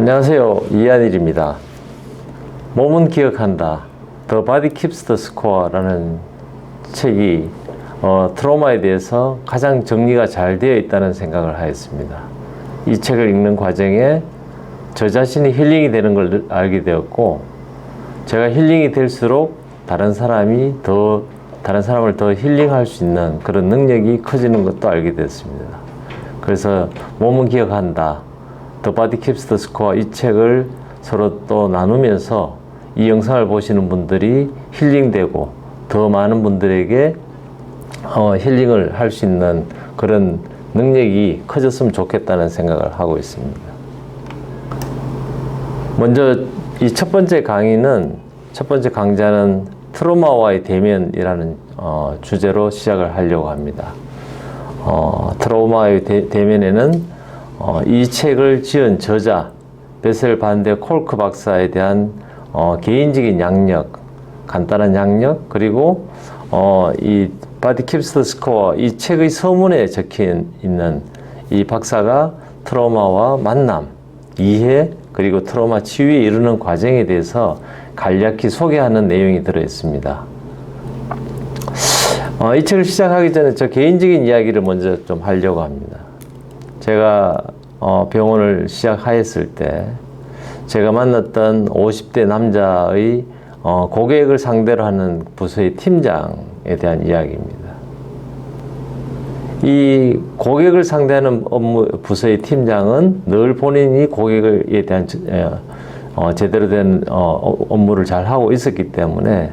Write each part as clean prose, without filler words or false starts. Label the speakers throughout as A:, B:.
A: 안녕하세요. 이한일입니다. 몸은 기억한다. The Body Keeps the Score라는 책이 트라우마에 대해서 가장 정리가 잘 되어 있다는 생각을 하였습니다. 이 책을 읽는 과정에 저 자신이 힐링이 되는 걸 알게 되었고, 제가 힐링이 될수록 다른 사람을 더 힐링할 수 있는 그런 능력이 커지는 것도 알게 됐습니다. 그래서 몸은 기억한다. The Body Keeps the Score 이 책을 서로 또 나누면서 이 영상을 보시는 분들이 힐링되고 더 많은 분들에게 힐링을 할 수 있는 그런 능력이 커졌으면 좋겠다는 생각을 하고 있습니다. 먼저 이 첫 번째 강좌는 트라우마와의 대면이라는 주제로 시작을 하려고 합니다. 트라우마의 대면에는 이 책을 지은 저자 베셀 반데 콜크 박사에 대한 개인적인 양력, 간단한 양력, 그리고 이 Body Keeps the Score 이 책의 서문에 적혀 있는 이 박사가 트라우마와 만남, 이해, 그리고 트라우마 치유에 이르는 과정에 대해서 간략히 소개하는 내용이 들어있습니다. 이 책을 시작하기 전에 저 개인적인 이야기를 먼저 좀 하려고 합니다. 제가 병원을 시작하였을 때 제가 만났던 50대 남자의 고객을 상대로 하는 부서의 팀장에 대한 이야기입니다. 이 고객을 상대하는 부서의 팀장은 늘 본인이 고객에 대한 제대로 된 업무를 잘 하고 있었기 때문에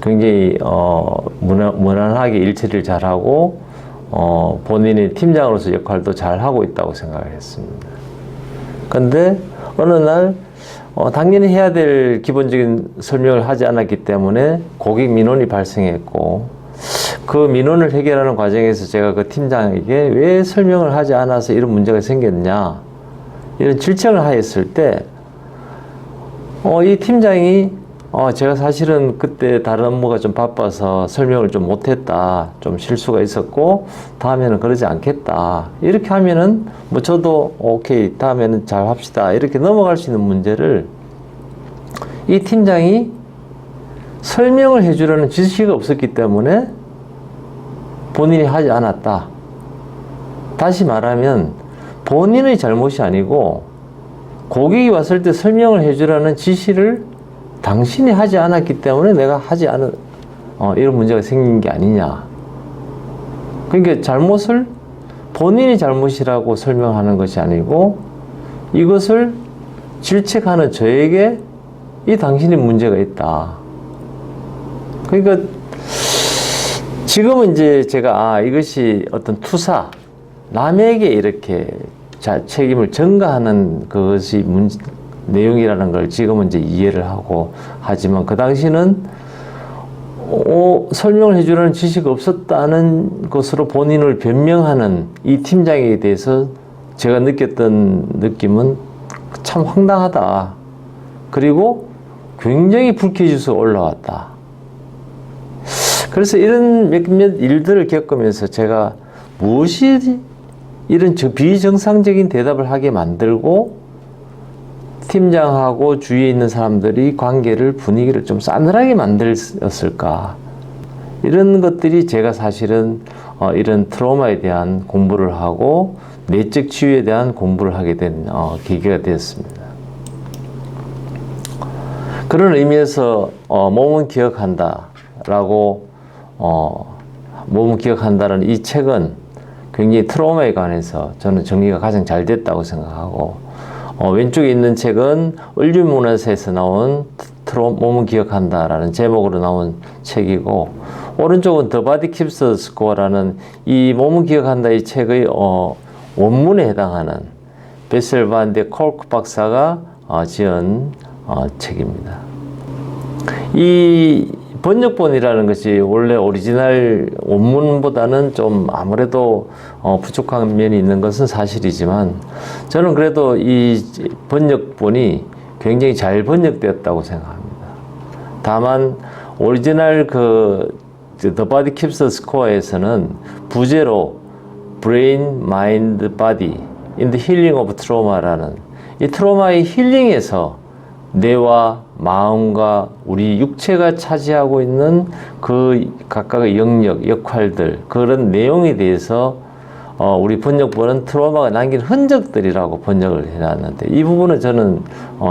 A: 굉장히 무난하게 일처리를 잘하고 본인이 팀장으로서 역할도 잘 하고 있다고 생각을 했습니다. 그런데 어느 날 당연히 해야 될 기본적인 설명을 하지 않았기 때문에 고객 민원이 발생했고, 그 민원을 해결하는 과정에서 제가 그 팀장에게 왜 설명을 하지 않아서 이런 문제가 생겼냐, 이런 질책을 하였을 때 이 팀장이 제가 사실은 그때 다른 업무가 좀 바빠서 설명을 좀 못했다, 좀 실수가 있었고 다음에는 그러지 않겠다, 이렇게 하면은 뭐 저도 오케이, 다음에는 잘 합시다, 이렇게 넘어갈 수 있는 문제를 이 팀장이 설명을 해주려는 지식이 없었기 때문에 본인이 하지 않았다. 다시 말하면 본인의 잘못이 아니고 고객이 왔을 때 설명을 해주라는 지시를 당신이 하지 않았기 때문에 내가 하지 않은 이런 문제가 생긴 게 아니냐. 그러니까 잘못을 본인이 잘못이라고 설명하는 것이 아니고 이것을 질책하는 저에게 이 당신이 문제가 있다. 그러니까 지금은 이제 제가 이것이 어떤 투사, 남에게 이렇게 책임을 전가하는 것이 내용이라는 걸 지금은 이제 이해를 하고, 하지만 그 당시는 설명을 해주려는 지식이 없었다는 것으로 본인을 변명하는 이 팀장에 대해서 제가 느꼈던 느낌은 참 황당하다. 그리고 굉장히 불쾌지수가 올라왔다. 그래서 이런 몇몇 일들을 겪으면서 제가 무엇이 이런 비정상적인 대답을 하게 만들고 팀장하고 주위에 있는 사람들이 분위기를 좀 싸늘하게 만들었을까. 이런 것들이 제가 사실은 이런 트라우마에 대한 공부를 하고 내적 치유에 대한 공부를 하게 된 계기가 되었습니다. 그런 의미에서 몸은 기억한다라고 몸은 기억한다는 이 책은 굉장히 트라우마에 관해서 저는 정리가 가장 잘 됐다고 생각하고, 왼쪽에 있는 책은 을류문화사에서 나온 몸은 기억한다라는 제목으로 나온 책이고, 오른쪽은 The Body Keeps the Score라는 이 몸은 기억한다 이 책의 원문에 해당하는 베셀 반데 콜크 박사가 지은 책입니다. 이 번역본이라는 것이 원래 오리지널 원문보다는 좀 아무래도 부족한 면이 있는 것은 사실이지만, 저는 그래도 이 번역본이 굉장히 잘 번역되었다고 생각합니다. 다만 오리지널 The Body Keeps the Score에서는 부제로 Brain, Mind, Body in the Healing of Trauma라는 이 트로마의 힐링에서 뇌와 마음과 우리 육체가 차지하고 있는 그 각각의 영역, 역할들, 그런 내용에 대해서 우리 번역본은 트로마가 남긴 흔적들이라고 번역을 해놨는데, 이 부분은 저는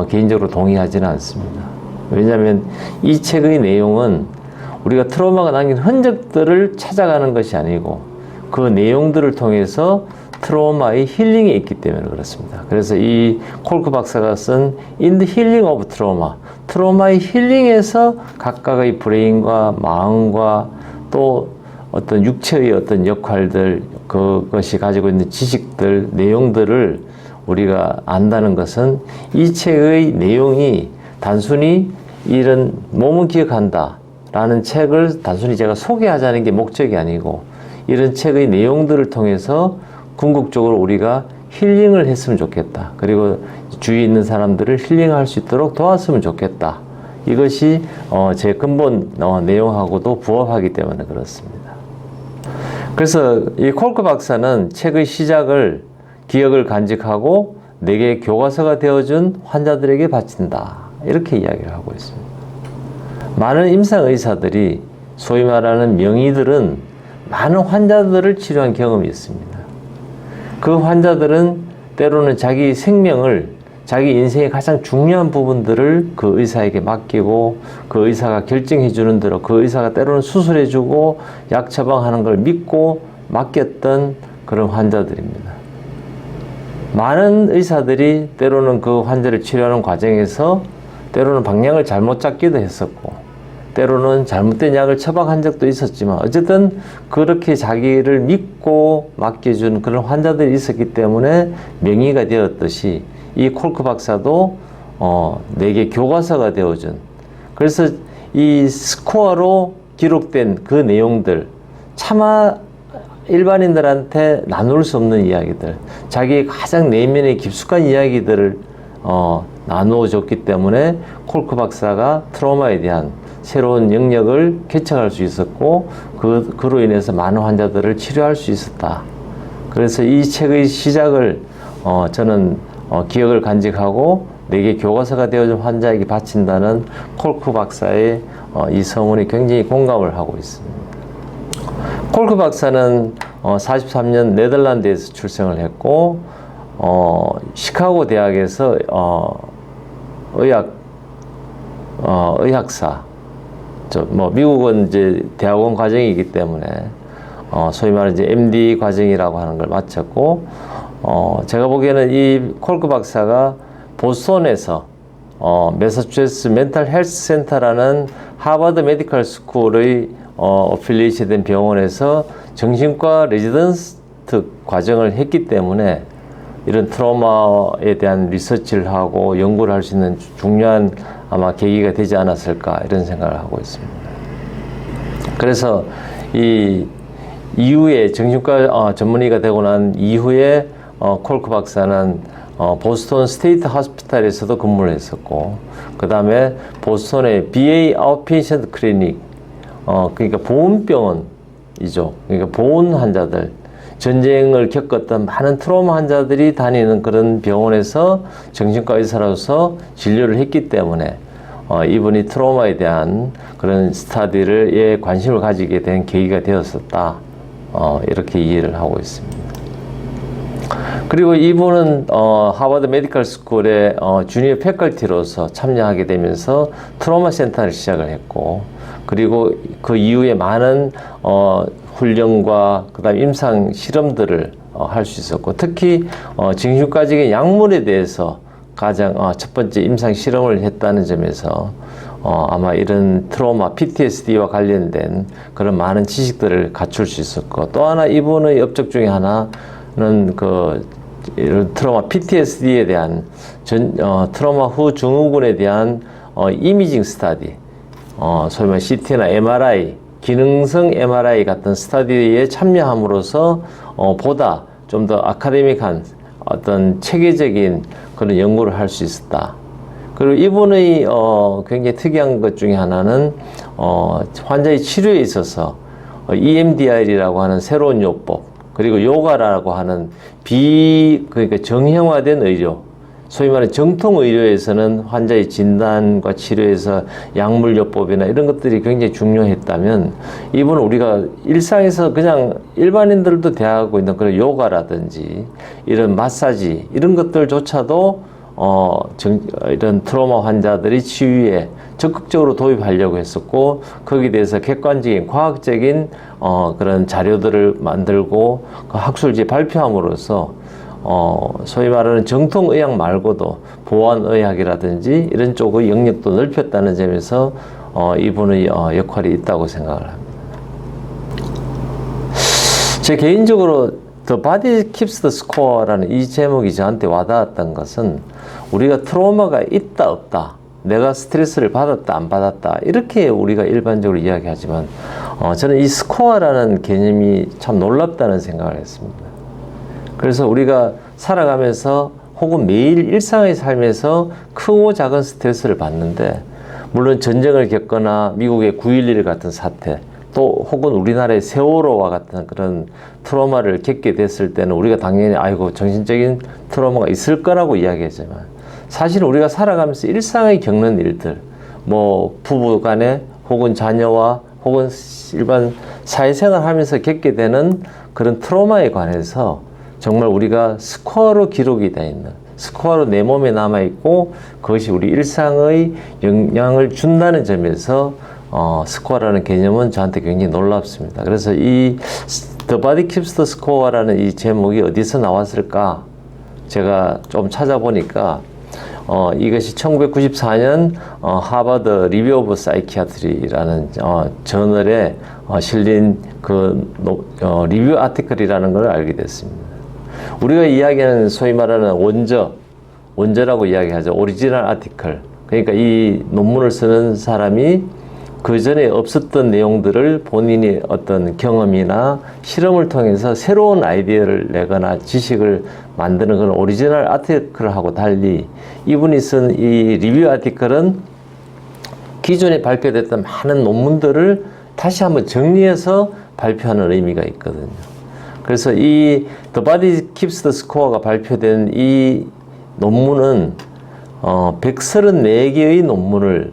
A: 개인적으로 동의하지는 않습니다. 왜냐하면 이 책의 내용은 우리가 트로마가 남긴 흔적들을 찾아가는 것이 아니고 그 내용들을 통해서 트로마의 힐링이 있기 때문에 그렇습니다. 그래서 이 콜크 박사가 쓴 In the Healing of Trauma, 트로마의 힐링에서 각각의 브레인과 마음과 또 어떤 육체의 어떤 역할들, 그것이 가지고 있는 지식들, 내용들을 우리가 안다는 것은 이 책의 내용이 단순히 이런 몸은 기억한다 라는 책을 단순히 제가 소개하자는 게 목적이 아니고, 이런 책의 내용들을 통해서 궁극적으로 우리가 힐링을 했으면 좋겠다. 그리고 주위에 있는 사람들을 힐링할 수 있도록 도왔으면 좋겠다. 이것이 제 근본 내용하고도 부합하기 때문에 그렇습니다. 그래서 이 콜크 박사는 책의 시작을 기억을 간직하고 내게 교과서가 되어준 환자들에게 바친다. 이렇게 이야기를 하고 있습니다. 많은 임상의사들이, 소위 말하는 명의들은 많은 환자들을 치료한 경험이 있습니다. 그 환자들은 때로는 자기 생명을, 자기 인생의 가장 중요한 부분들을 그 의사에게 맡기고 그 의사가 결정해 주는 대로 그 의사가 때로는 수술해 주고 약 처방하는 걸 믿고 맡겼던 그런 환자들입니다. 많은 의사들이 때로는 그 환자를 치료하는 과정에서 때로는 방향을 잘못 잡기도 했었고 때로는 잘못된 약을 처방한 적도 있었지만, 어쨌든 그렇게 자기를 믿고 맡겨준 그런 환자들이 있었기 때문에 명의가 되었듯이 이 콜크 박사도 내게 교과서가 되어준, 그래서 이 스코어로 기록된 그 내용들, 차마 일반인들한테 나눌 수 없는 이야기들, 자기의 가장 내면의 깊숙한 이야기들을 나누어 줬기 때문에 콜크 박사가 트라우마에 대한 새로운 영역을 개척할 수 있었고 그로 인해서 많은 환자들을 치료할 수 있었다. 그래서 이 책의 시작을 저는 기억을 간직하고 내게 교과서가 되어준 환자에게 바친다는 콜크 박사의 이 서문에 굉장히 공감을 하고 있습니다. 콜크 박사는 43년 네덜란드에서 출생을 했고 시카고 대학에서 의학사, 미국은 이제 대학원 과정이기 때문에 소위 말하는 이제 MD 과정이라고 하는 걸 마쳤고, 제가 보기에는 이 콜크 박사가 보스턴에서 매사추세츠 멘탈 헬스 센터라는 하버드 메디컬 스쿨의 어필리에이션 된 병원에서 정신과 레지던트 과정을 했기 때문에 이런 트라우마에 대한 리서치를 하고 연구를 할 수 있는 중요한 아마 계기가 되지 않았을까, 이런 생각을 하고 있습니다. 그래서 이 이후에 정신과 전문의가 되고 난 이후에 콜크 박사는 보스턴 스테이트 호스피탈에서도 근무를 했었고, 그 다음에 보스턴의 BA 아웃페이션트 클리닉, 그러니까 보훈병원이죠. 그러니까 보훈 환자들, 전쟁을 겪었던 많은 트라우마 환자들이 다니는 그런 병원에서 정신과 의사로서 진료를 했기 때문에 이분이 트라우마에 대한 그런 스터디에 관심을 가지게 된 계기가 되었었다. 이렇게 이해를 하고 있습니다. 그리고 이분은 하버드 메디컬 스쿨의 주니어 패컬티로서 참여하게 되면서 트라우마 센터를 시작을 했고, 그리고 그 이후에 많은 훈련과 그다음 임상 실험들을 할 수 있었고, 특히 정신과적인 약물에 대해서 가장 첫 번째 임상 실험을 했다는 점에서 아마 이런 트라우마, PTSD와 관련된 그런 많은 지식들을 갖출 수 있었고, 또 하나 이분의 업적 중에 하나는 이런 트라우마, PTSD에 대한 트라우마 후 증후군에 대한 이미징 스터디, 소위 말해 CT나 MRI, 기능성 MRI 같은 스터디에 참여함으로써 보다 좀 더 아카데믹한 어떤 체계적인 그런 연구를 할 수 있었다. 그리고 이분의 굉장히 특이한 것 중에 하나는 환자의 치료에 있어서 EMDR이라고 하는 새로운 요법, 그리고 요가라고 하는 그러니까 정형화된 의료, 소위 말하는 정통 의료에서는 환자의 진단과 치료에서 약물요법이나 이런 것들이 굉장히 중요했다면, 이번은 우리가 일상에서 그냥 일반인들도 대하고 있는 그런 요가라든지 이런 마사지 이런 것들조차도 이런 트라우마 환자들이 치유에 적극적으로 도입하려고 했었고, 거기에 대해서 객관적인 과학적인 그런 자료들을 만들고 그 학술지에 발표함으로써 소위 말하는 정통의학 말고도 보완의학이라든지 이런 쪽의 영역도 넓혔다는 점에서 이분의 역할이 있다고 생각을 합니다. 제 개인적으로 The Body Keeps the Score라는 이 제목이 저한테 와닿았던 것은, 우리가 트라우마가 있다 없다, 내가 스트레스를 받았다 안 받았다, 이렇게 우리가 일반적으로 이야기하지만 저는 이 스코어라는 개념이 참 놀랍다는 생각을 했습니다. 그래서 우리가 살아가면서 혹은 매일 일상의 삶에서 크고 작은 스트레스를 받는데, 물론 전쟁을 겪거나 미국의 9.11 같은 사태, 또 혹은 우리나라의 세월호와 같은 그런 트라우마를 겪게 됐을 때는 우리가 당연히 아이고 정신적인 트라우마가 있을 거라고 이야기하지만, 사실 우리가 살아가면서 일상에 겪는 일들, 뭐 부부 간에 혹은 자녀와 혹은 일반 사회생활 하면서 겪게 되는 그런 트라우마에 관해서 정말 우리가 스코어로 기록이 되어 있는, 스코어로 내 몸에 남아있고 그것이 우리 일상의 영향을 준다는 점에서 스코어라는 개념은 저한테 굉장히 놀랍습니다. 그래서 이 The Body Keeps the Score라는 이 제목이 어디서 나왔을까 제가 좀 찾아보니까 이것이 1994년 하버드 리뷰 오브 사이키아트리라는 저널에 실린 그 리뷰 아티클이라는 걸 알게 됐습니다. 우리가 이야기하는 소위 말하는 원저라고 이야기하죠. 오리지널 아티클. 그러니까 이 논문을 쓰는 사람이 그 전에 없었던 내용들을 본인이 어떤 경험이나 실험을 통해서 새로운 아이디어를 내거나 지식을 만드는 그런 오리지널 아티클하고 달리, 이분이 쓴 이 리뷰 아티클은 기존에 발표됐던 많은 논문들을 다시 한번 정리해서 발표하는 의미가 있거든요. 그래서 이 The Body Keeps the Score가 발표된 이 논문은 134개의 논문을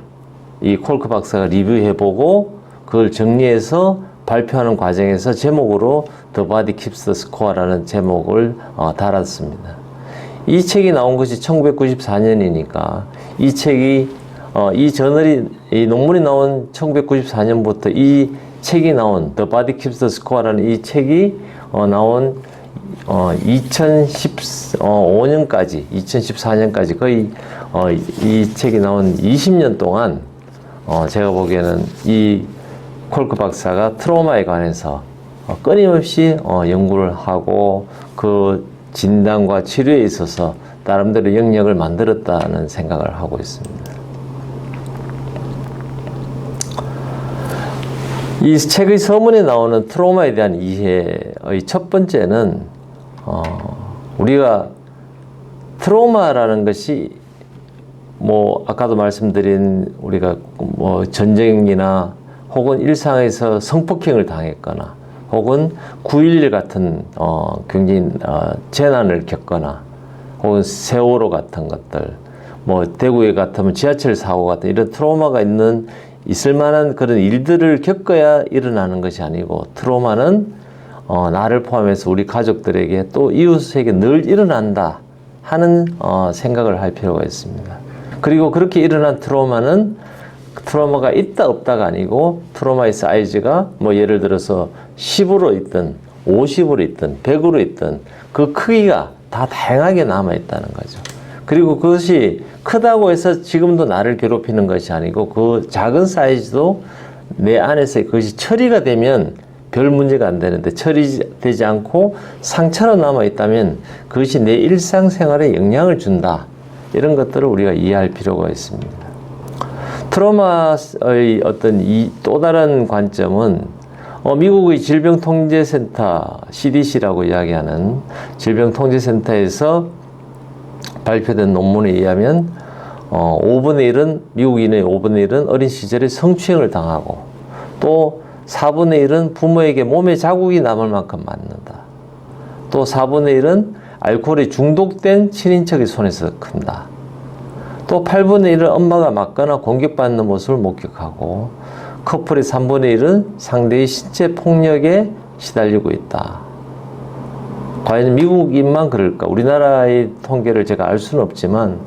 A: 이 콜크 박사가 리뷰해보고 그걸 정리해서 발표하는 과정에서 제목으로 The Body Keeps the Score라는 제목을 달았습니다. 이 책이 나온 것이 1994년이니까 이 책이 이 논문이 나온 1994년부터 이 책이 나온 The Body Keeps the Score라는 이 책이 나온 2015년까지 2014년까지 거의 이 책이 나온 20년 동안 제가 보기에는 이 콜크 박사가 트라우마에 관해서 끊임없이 연구를 하고 그 진단과 치료에 있어서 나름대로 영역을 만들었다는 생각을 하고 있습니다. 이 책의 서문에 나오는 트라우마에 대한 이해의 첫 번째는 우리가 트라우마라는 것이 뭐 아까도 말씀드린 우리가 뭐 전쟁이나 혹은 일상에서 성폭행을 당했거나 혹은 9.11 같은 굉장히 재난을 겪거나 혹은 세월호 같은 것들, 뭐 대구에 같으면 지하철 사고 같은 이런 트라우마가 있을 만한 그런 일들을 겪어야 일어나는 것이 아니고, 트라우마는 나를 포함해서 우리 가족들에게 또 이웃에게 늘 일어난다 하는 생각을 할 필요가 있습니다. 그리고 그렇게 일어난 트라우마가 있다 없다가 아니고, 트라우마의 사이즈가 뭐 예를 들어서 10으로 있든 50으로 있든 100으로 있든 그 크기가 다 다양하게 남아있다는 거죠. 그리고 그것이 크다고 해서 지금도 나를 괴롭히는 것이 아니고, 그 작은 사이즈도 내 안에서 그것이 처리가 되면 별 문제가 안 되는데, 처리되지 않고 상처로 남아있다면 그것이 내 일상생활에 영향을 준다. 이런 것들을 우리가 이해할 필요가 있습니다. 트라우마의 어떤 또 다른 관점은 미국의 질병통제센터 CDC라고 이야기하는 질병통제센터에서 발표된 논문에 의하면 5분의 1은 미국인의 5분의 1은 어린 시절에 성추행을 당하고, 또 4분의 1은 부모에게 몸에 자국이 남을 만큼 맞는다. 또 4분의 1은 알코올에 중독된 친인척의 손에서 큰다. 또 8분의 1은 엄마가 맞거나 공격받는 모습을 목격하고 커플의 3분의 1은 상대의 신체 폭력에 시달리고 있다. 과연 미국인만 그럴까? 우리나라의 통계를 제가 알 수는 없지만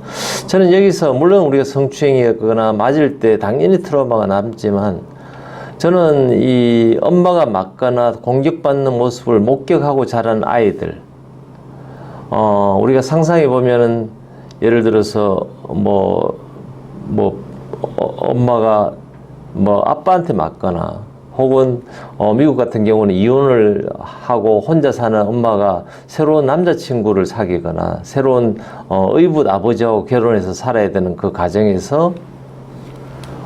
A: 저는 여기서 물론 우리가 성추행이거나 맞을 때 당연히 트라우마가 남지만 저는 이 엄마가 맞거나 공격받는 모습을 목격하고 자란 아이들 우리가 상상해 보면은 예를 들어서 엄마가 아빠한테 맞거나 혹은 미국 같은 경우는 이혼을 하고 혼자 사는 엄마가 새로운 남자친구를 사귀거나 새로운 의붓 아버지하고 결혼해서 살아야 되는 그 가정에서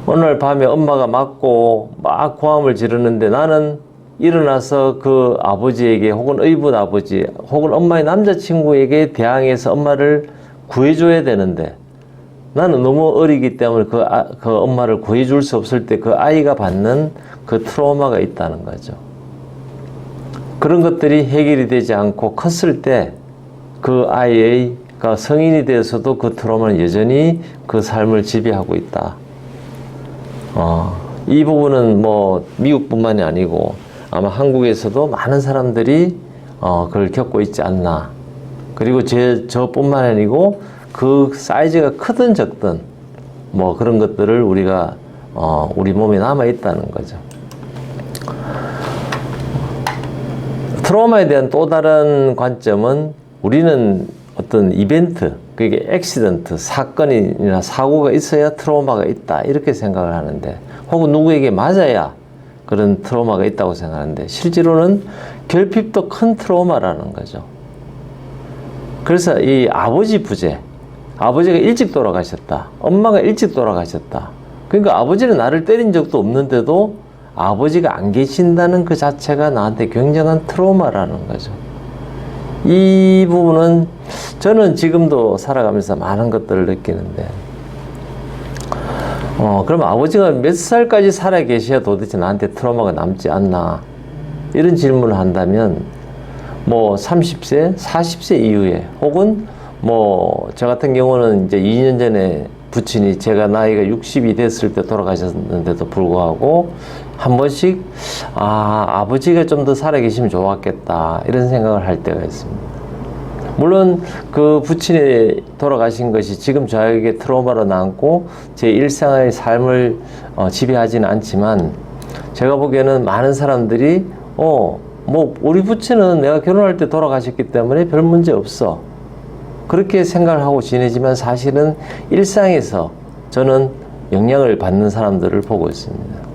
A: 어느 날 밤에 엄마가 맞고 막 고함을 지르는데 나는 일어나서 그 아버지에게 혹은 의붓 아버지 혹은 엄마의 남자친구에게 대항해서 엄마를 구해줘야 되는데 나는 너무 어리기 때문에 그 엄마를 구해줄 수 없을 때 그 아이가 받는 그 트라우마가 있다는 거죠. 그런 것들이 해결이 되지 않고 컸을 때 그 아이가 성인이 되어서도 그 트라우마는 여전히 그 삶을 지배하고 있다. 이 부분은 미국뿐만이 아니고 아마 한국에서도 많은 사람들이 그걸 겪고 있지 않나. 그리고 저뿐만 아니고 그 사이즈가 크든 적든 그런 것들을 우리가 우리 몸에 남아 있다는 거죠. 트라우마에 대한 또 다른 관점은 우리는 어떤 이벤트, 그게 액시던트, 사건이나 사고가 있어야 트라우마가 있다 이렇게 생각을 하는데 혹은 누구에게 맞아야 그런 트라우마가 있다고 생각하는데 실제로는 결핍도 큰 트라우마라는 거죠. 그래서 이 아버지 부재, 아버지가 일찍 돌아가셨다, 엄마가 일찍 돌아가셨다, 그러니까 아버지는 나를 때린 적도 없는데도 아버지가 안 계신다는 그 자체가 나한테 굉장한 트라우마라는 거죠. 이 부분은 저는 지금도 살아가면서 많은 것들을 느끼는데 그럼 아버지가 몇 살까지 살아 계셔야 도대체 나한테 트라우마가 남지 않나 이런 질문을 한다면 30세, 40세 이후에 혹은 저 같은 경우는 이제 2년 전에 부친이 제가 나이가 60이 됐을 때 돌아가셨는데도 불구하고 한 번씩 아버지가 좀 더 살아계시면 좋았겠다 이런 생각을 할 때가 있습니다. 물론 그 부친이 돌아가신 것이 지금 저에게 트라우마로 남고 제 일상의 삶을 지배하지는 않지만 제가 보기에는 많은 사람들이 우리 부친은 내가 결혼할 때 돌아가셨기 때문에 별 문제 없어 그렇게 생각을 하고 지내지만 사실은 일상에서 저는 영향을 받는 사람들을 보고 있습니다.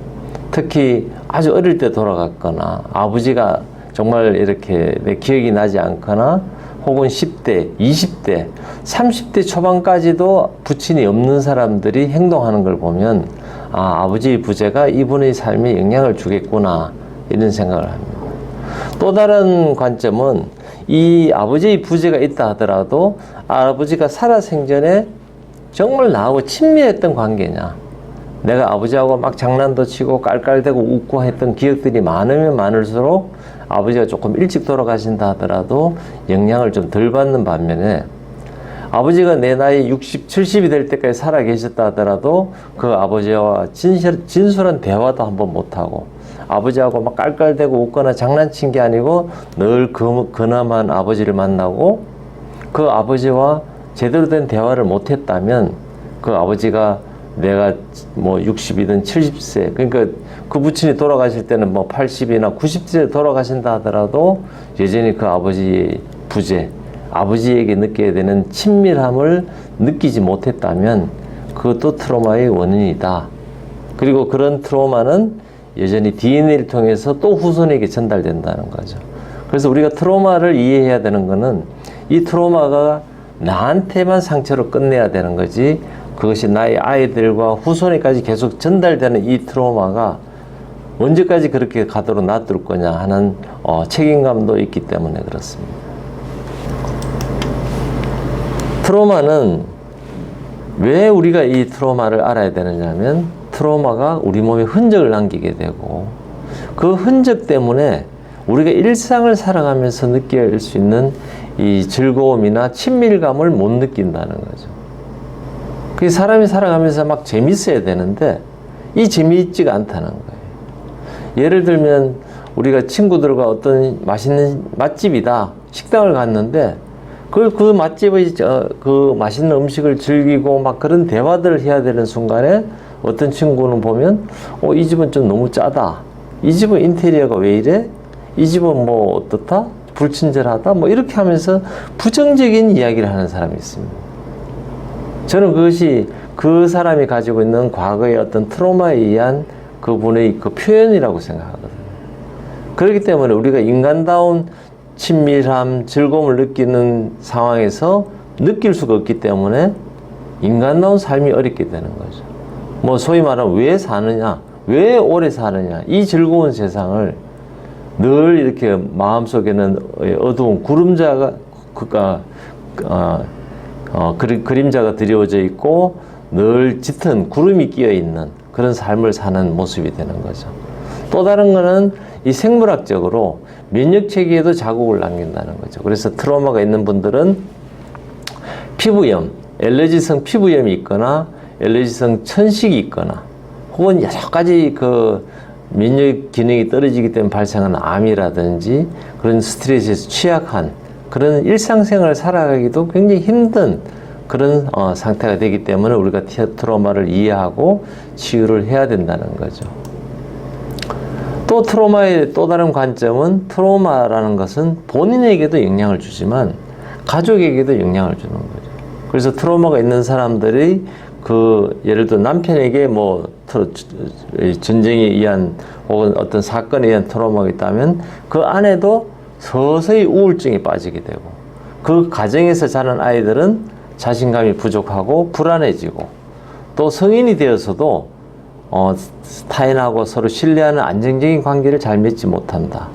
A: 특히 아주 어릴 때 돌아갔거나 아버지가 정말 이렇게 내 기억이 나지 않거나 혹은 10대, 20대, 30대 초반까지도 부친이 없는 사람들이 행동하는 걸 보면 아버지의 부재가 이분의 삶에 영향을 주겠구나 이런 생각을 합니다. 또 다른 관점은 이 아버지의 부재가 있다 하더라도 아버지가 살아생전에 정말 나하고 친밀했던 관계냐, 내가 아버지하고 막 장난도 치고 깔깔대고 웃고 했던 기억들이 많으면 많을수록 아버지가 조금 일찍 돌아가신다 하더라도 영향을 좀 덜 받는 반면에 아버지가 내 나이 60, 70이 될 때까지 살아 계셨다 하더라도 그 아버지와 진솔한 대화도 한번 못하고 아버지하고 막 깔깔대고 웃거나 장난친 게 아니고 늘 근엄한 아버지를 만나고 그 아버지와 제대로 된 대화를 못했다면 그 아버지가 내가 60이든 70세 그러니까 그 부친이 돌아가실 때는 80이나 90세에 돌아가신다 하더라도 여전히 그 아버지의 부재, 아버지에게 느껴야 되는 친밀함을 느끼지 못했다면 그것도 트라우마의 원인이다. 그리고 그런 트라우마는 여전히 DNA를 통해서 또 후손에게 전달된다는 거죠. 그래서 우리가 트라우마를 이해해야 되는 거는 이 트라우마가 나한테만 상처로 끝내야 되는 거지 그것이 나의 아이들과 후손에까지 계속 전달되는 이 트라우마가 언제까지 그렇게 가도록 놔둘 거냐 하는 책임감도 있기 때문에 그렇습니다. 트라우마는 왜 우리가 이 트라우마를 알아야 되느냐면 트라우마가 우리 몸에 흔적을 남기게 되고 그 흔적 때문에 우리가 일상을 살아가면서 느낄 수 있는 이 즐거움이나 친밀감을 못 느낀다는 거죠. 그 사람이 살아가면서 막 재밌어야 되는데 이 재미있지가 않다는 거예요. 예를 들면 우리가 친구들과 어떤 맛있는 맛집이다 식당을 갔는데 그 맛집의 그 맛있는 음식을 즐기고 막 그런 대화들을 해야 되는 순간에 어떤 친구는 보면 이 집은 좀 너무 짜다, 이 집은 인테리어가 왜 이래, 이 집은 뭐 어떻다, 불친절하다, 뭐 이렇게 하면서 부정적인 이야기를 하는 사람이 있습니다. 저는 그것이 그 사람이 가지고 있는 과거의 어떤 트라우마에 의한 그분의 그 표현이라고 생각하거든요. 그렇기 때문에 우리가 인간다운 친밀함, 즐거움을 느끼는 상황에서 느낄 수가 없기 때문에 인간다운 삶이 어렵게 되는 거죠. 뭐 소위 말하면 왜 사느냐, 왜 오래 사느냐, 이 즐거운 세상을 늘 이렇게 마음속에는 어두운 그림자가 드리워져 있고 늘 짙은 구름이 끼어 있는 그런 삶을 사는 모습이 되는 거죠. 또 다른 거는 이 생물학적으로 면역 체계에도 자국을 남긴다는 거죠. 그래서 트라우마가 있는 분들은 피부염, 알레르기성 피부염이 있거나 알레르기성 천식이 있거나 혹은 여러 가지 그 면역 기능이 떨어지기 때문에 발생하는 암이라든지 그런 스트레스에서 취약한 그런 일상생활을 살아가기도 굉장히 힘든 그런 상태가 되기 때문에 우리가 트라우마를 이해하고 치유를 해야 된다는 거죠. 또 트라우마의 또 다른 관점은 트라우마라는 것은 본인에게도 영향을 주지만 가족에게도 영향을 주는 거죠. 그래서 트라우마가 있는 사람들이 예를 들어 남편에게 뭐 전쟁에 의한 혹은 어떤 사건에 의한 트라우마가 있다면 그 아내도 서서히 우울증에 빠지게 되고 그 가정에서 자란 아이들은 자신감이 부족하고 불안해지고 또 성인이 되어서도 타인하고 서로 신뢰하는 안정적인 관계를 잘 맺지 못한다.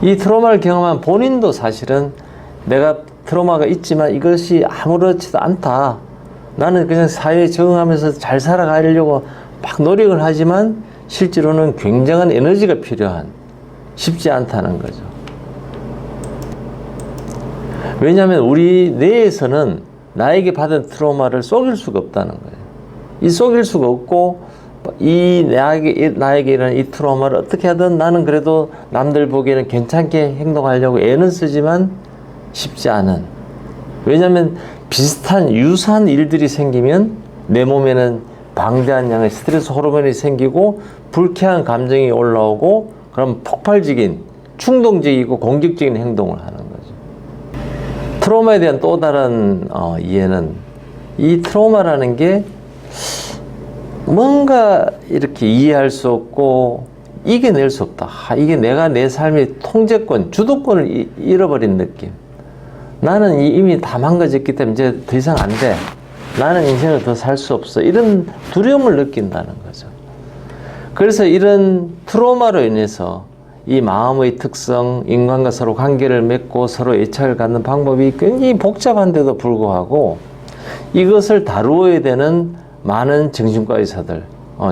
A: 이 트라우마를 경험한 본인도 사실은 내가 트라우마가 있지만 이것이 아무렇지도 않다. 나는 그냥 사회에 적응하면서 잘 살아가려고 막 노력을 하지만 실제로는 굉장한 에너지가 필요한 쉽지 않다는 거죠. 왜냐하면 우리 뇌에서는 나에게 받은 트라우마를 속일 수가 없다는 거예요. 이 속일 수가 없고 나에게 일어난 이 트라우마를 어떻게 하든 나는 그래도 남들 보기에는 괜찮게 행동하려고 애는 쓰지만 쉽지 않은. 왜냐하면 비슷한 유사한 일들이 생기면 내 몸에는 방대한 양의 스트레스 호르몬이 생기고 불쾌한 감정이 올라오고 그럼 폭발적인 충동적이고 공격적인 행동을 하는 거죠. 트라우마에 대한 또 다른 이해는 이 트라우마라는 게 뭔가 이렇게 이해할 수 없고 이겨낼 수 없다. 이게 내가 내 삶의 통제권, 주도권을 잃어버린 느낌. 나는 이미 다 망가졌기 때문에 이제 더 이상 안 돼. 나는 인생을 더 살 수 없어. 이런 두려움을 느낀다는 거죠. 그래서 이런 트라우마로 인해서 이 마음의 특성, 인간과 서로 관계를 맺고 서로 애착을 갖는 방법이 굉장히 복잡한데도 불구하고 이것을 다루어야 되는 많은 정신과 의사들,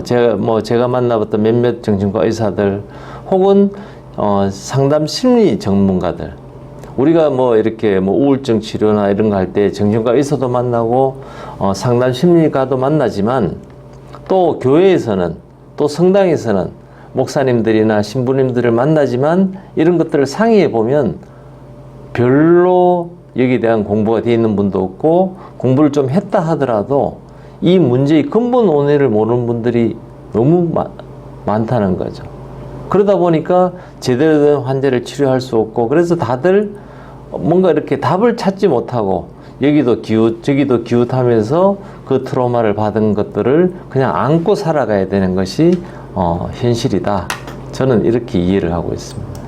A: 제가 만나봤던 몇몇 정신과 의사들 혹은 상담 심리 전문가들, 우리가 이렇게 우울증 치료나 이런 거 할 때 정신과 의사도 만나고 상담 심리가도 만나지만 또 교회에서는 또 성당에서는 목사님들이나 신부님들을 만나지만 이런 것들을 상의해 보면 별로 여기에 대한 공부가 되어 있는 분도 없고 공부를 좀 했다 하더라도 이 문제의 근본 원인을 모르는 분들이 너무 많다는 거죠. 그러다 보니까 제대로 된 환자를 치료할 수 없고 그래서 다들 뭔가 이렇게 답을 찾지 못하고 여기도 기웃 저기도 기웃하면서 그 트라우마를 받은 것들을 그냥 안고 살아가야 되는 것이 현실이다. 저는 이렇게 이해를 하고 있습니다.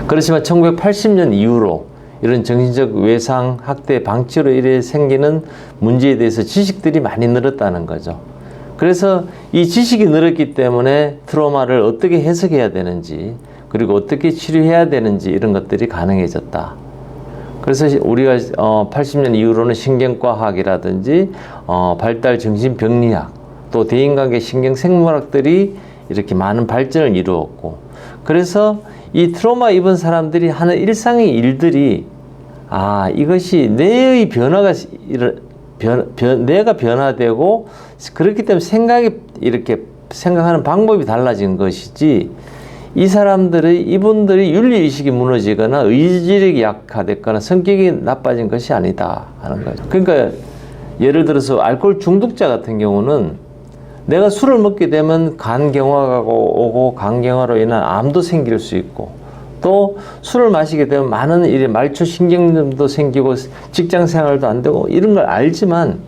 A: 그렇지만 1980년 이후로 이런 정신적 외상, 학대, 방치로 인해 생기는 문제에 대해서 지식들이 많이 늘었다는 거죠. 그래서 이 지식이 늘었기 때문에 트라우마를 어떻게 해석해야 되는지 그리고 어떻게 치료해야 되는지 이런 것들이 가능해졌다. 그래서 우리가 80년 이후로는 신경과학이라든지 발달 정신병리학 또 대인관계 신경생물학들이 이렇게 많은 발전을 이루었고, 그래서 이 트라우마 입은 사람들이 하는 일상의 일들이 이것이 뇌의 변화가 뇌가 변화되고, 그렇기 때문에 이렇게 생각하는 방법이 달라진 것이지, 이분들이 윤리의식이 무너지거나 의지력이 약화됐거나 성격이 나빠진 것이 아니다 하는 거죠. 그러니까 예를 들어서 알코올 중독자 같은 경우는 내가 술을 먹게 되면 간경화가 오고 간경화로 인한 암도 생길 수 있고, 또 술을 마시게 되면 많은 말초신경염도 생기고 직장 생활도 안 되고 이런 걸 알지만,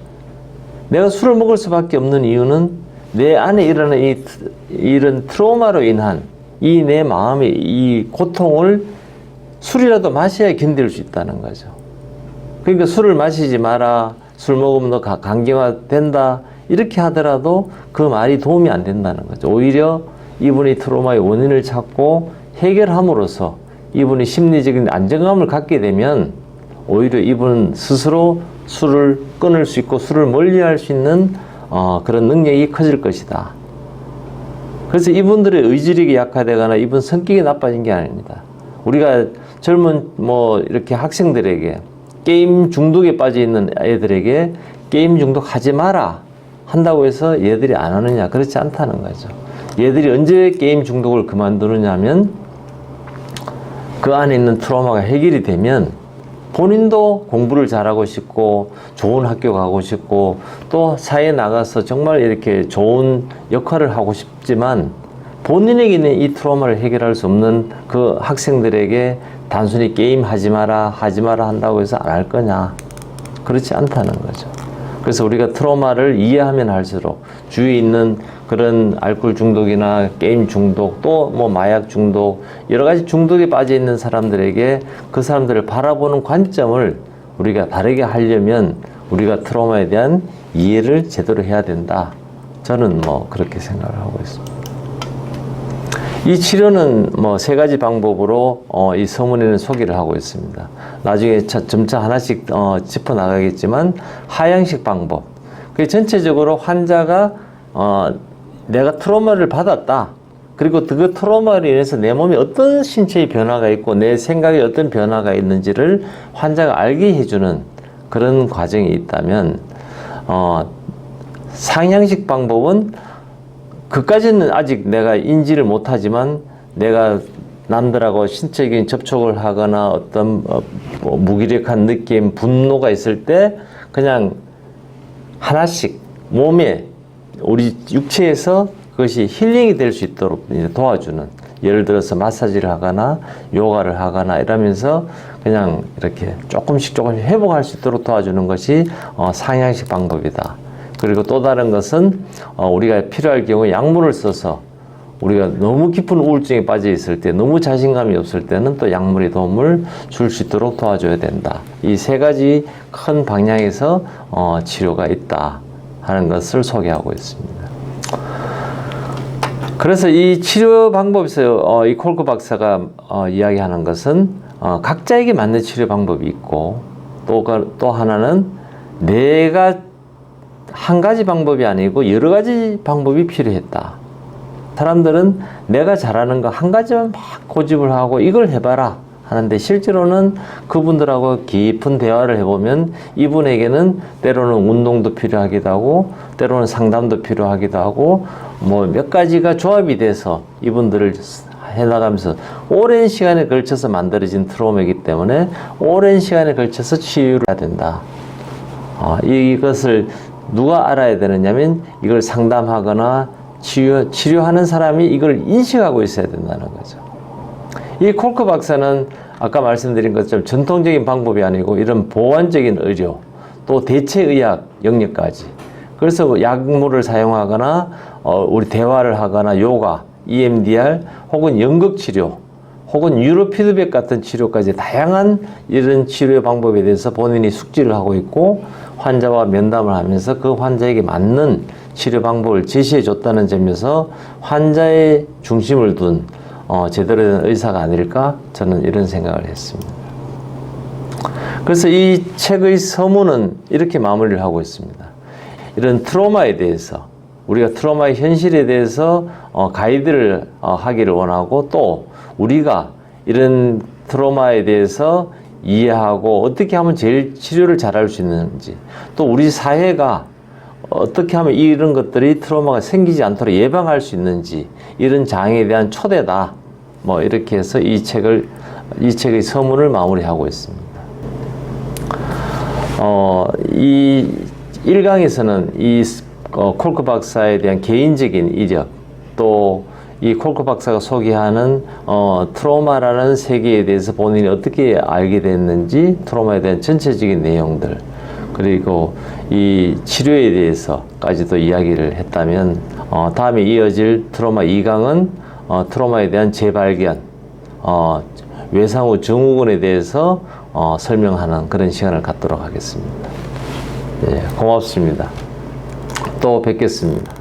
A: 내가 술을 먹을 수밖에 없는 이유는 내 안에 일어나는 이런 트라우마로 인한 내 마음의 이 고통을 술이라도 마셔야 견딜 수 있다는 거죠. 그러니까 술을 마시지 마라, 술 먹으면 너 간경화 된다, 이렇게 하더라도 그 말이 도움이 안 된다는 거죠. 오히려 이분이 트라우마의 원인을 찾고 해결함으로써 이분이 심리적인 안정감을 갖게 되면 오히려 이분 스스로 술을 끊을 수 있고 술을 멀리할 수 있는 그런 능력이 커질 것이다. 그래서 이분들의 의지력이 약화되거나 이분 성격이 나빠진 게 아닙니다. 우리가 젊은 이렇게 학생들에게, 게임 중독에 빠져 있는 애들에게 게임 중독 하지 마라 한다고 해서 얘들이 안 하느냐? 그렇지 않다는 거죠. 얘들이 언제 게임 중독을 그만두느냐 하면, 그 안에 있는 트라우마가 해결이 되면 본인도 공부를 잘하고 싶고 좋은 학교 가고 싶고 또 사회에 나가서 정말 이렇게 좋은 역할을 하고 싶지만, 본인에게 있는 이 트라우마를 해결할 수 없는 그 학생들에게 단순히 게임 하지 마라 한다고 해서 안 할 거냐? 그렇지 않다는 거죠. 그래서 우리가 트라우마를 이해하면 할수록 주위에 있는 그런 알코올 중독이나 게임 중독, 또 마약 중독, 여러 가지 중독에 빠져 있는 사람들에게 그 사람들을 바라보는 관점을 우리가 다르게 하려면 우리가 트라우마에 대한 이해를 제대로 해야 된다. 저는 그렇게 생각을 하고 있습니다. 이 치료는 3가지 방법으로 이 서문에는 소개를 하고 있습니다. 나중에 점차 하나씩 짚어 나가겠지만, 하향식 방법. 전체적으로 환자가 내가 트라우마를 받았다. 그리고 그 트라우마로 인해서 내 몸에 어떤 신체의 변화가 있고 내 생각에 어떤 변화가 있는지를 환자가 알게 해주는 그런 과정이 있다면, 상향식 방법은 그까지는 아직 내가 인지를 못하지만, 내가 남들하고 신체적인 접촉을 하거나 어떤 무기력한 느낌, 분노가 있을 때 그냥 하나씩 몸에, 우리 육체에서 그것이 힐링이 될 수 있도록 도와주는, 예를 들어서 마사지를 하거나 요가를 하거나 이러면서 그냥 이렇게 조금씩 회복할 수 있도록 도와주는 것이 상향식 방법이다. 그리고 또 다른 것은 우리가 필요할 경우에 약물을 써서, 우리가 너무 깊은 우울증에 빠져 있을 때, 너무 자신감이 없을 때는 또 약물의 도움을 줄 수 있도록 도와줘야 된다. 이 3가지 큰 방향에서 치료가 있다 하는 것을 소개하고 있습니다. 그래서 이 치료 방법에서 이 콜크 박사가 이야기하는 것은 각자에게 맞는 치료 방법이 있고, 또 하나는 내가 한 가지 방법이 아니고 여러 가지 방법이 필요했다. 사람들은 내가 잘하는 거 한 가지만 막 고집을 하고 이걸 해봐라 하는데, 실제로는 그분들하고 깊은 대화를 해보면 이분에게는 때로는 운동도 필요하기도 하고 때로는 상담도 필요하기도 하고 몇 가지가 조합이 돼서 이분들을 해나가면서 오랜 시간에 걸쳐서 만들어진 트라우마이기 때문에 오랜 시간에 걸쳐서 치유를 해야 된다. 이것을 누가 알아야 되느냐면, 이걸 상담하거나 치료하는 사람이 이걸 인식하고 있어야 된다는 거죠. 이 콜크 박사는 아까 말씀드린 것처럼 전통적인 방법이 아니고 이런 보완적인 의료, 또 대체의학 영역까지, 그래서 약물을 사용하거나 우리 대화를 하거나 요가, EMDR 혹은 연극치료 혹은 뉴로피드백 같은 치료까지 다양한 이런 치료 방법에 대해서 본인이 숙지를 하고 있고, 환자와 면담을 하면서 그 환자에게 맞는 치료 방법을 제시해 줬다는 점에서 환자의 중심을 둔 제대로 된 의사가 아닐까, 저는 이런 생각을 했습니다. 그래서 이 책의 서문은 이렇게 마무리를 하고 있습니다. 이런 트라우마에 대해서 우리가 트라우마의 현실에 대해서 가이드를 하기를 원하고, 또 우리가 이런 트라우마에 대해서 이해하고 어떻게 하면 제일 치료를 잘할 수 있는지, 또 우리 사회가 어떻게 하면 이런 것들이 트라우마가 생기지 않도록 예방할 수 있는지, 이런 장애에 대한 초대다. 뭐 이렇게 해서 이 책의 서문을 마무리하고 있습니다. 이 1강에서는 이 콜크 박사에 대한 개인적인 이력, 또 이 콜크 박사가 소개하는 트라우마라는 세계에 대해서 본인이 어떻게 알게 됐는지, 트라우마에 대한 전체적인 내용들, 그리고 이 치료에 대해서까지도 이야기를 했다면, 다음에 이어질 트라우마 2강은 트라우마에 대한 재발견, 외상 후 증후군에 대해서 설명하는 그런 시간을 갖도록 하겠습니다. 네, 고맙습니다. 또 뵙겠습니다.